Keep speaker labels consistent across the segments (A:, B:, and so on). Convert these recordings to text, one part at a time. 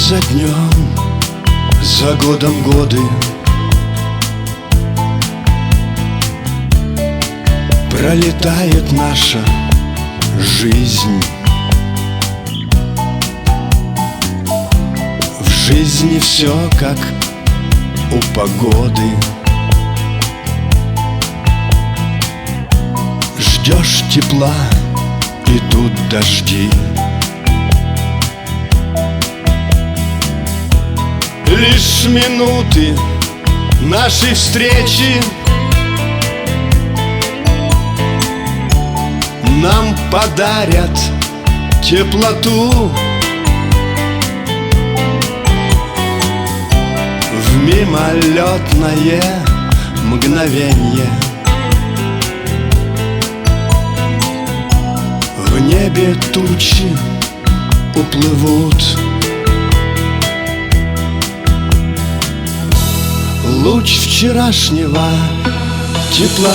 A: за днем, за годом годы пролетает наша жизнь. В жизни все как у погоды. Ждешь тепла, идут дожди. Лишь минуты нашей встречи нам подарят теплоту. В мимолетное мгновенье в небе тучи уплывут. Луч вчерашнего тепла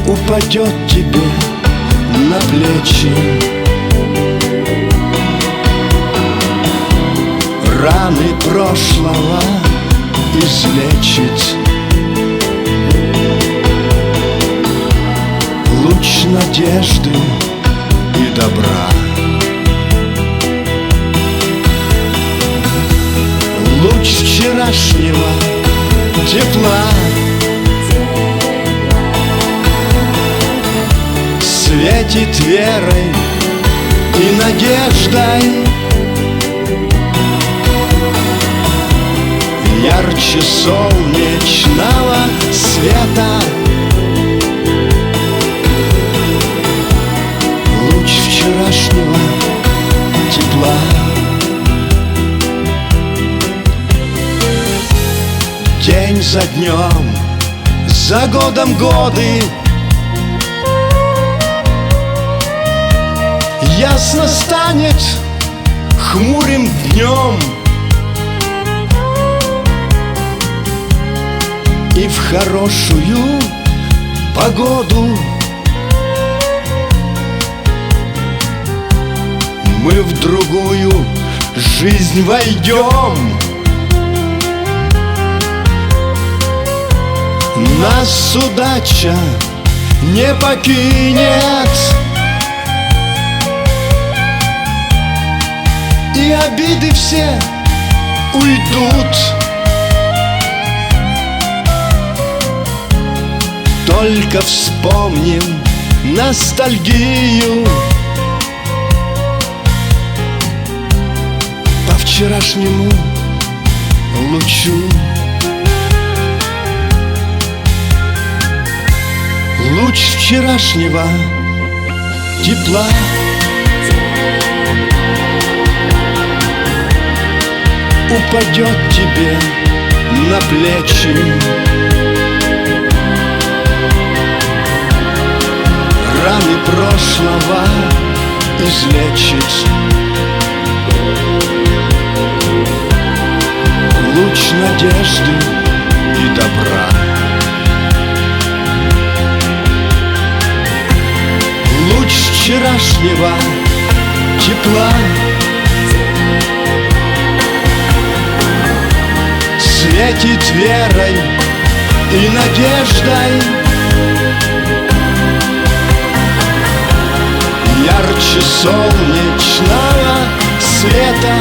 A: упадет тебе на плечи. Раны прошлого излечить. Луч надежды и добра. Луч вчерашнего тепла светит верой и надеждой. Ярче солнечного света. Луч вчерашнего тепла. День за днем, за годом годы ясно станет хмурым днем. И в хорошую погоду мы в другую жизнь войдем. Нас удача не покинет, и обиды все уйдут. Только вспомним ностальгию по вчерашнему лучу. Луч вчерашнего тепла упадет тебе на плечи. Раны прошлого излечить. Луч надежды и добра. Луч вчерашнего тепла светит верой и надеждой. Ярче солнечного света.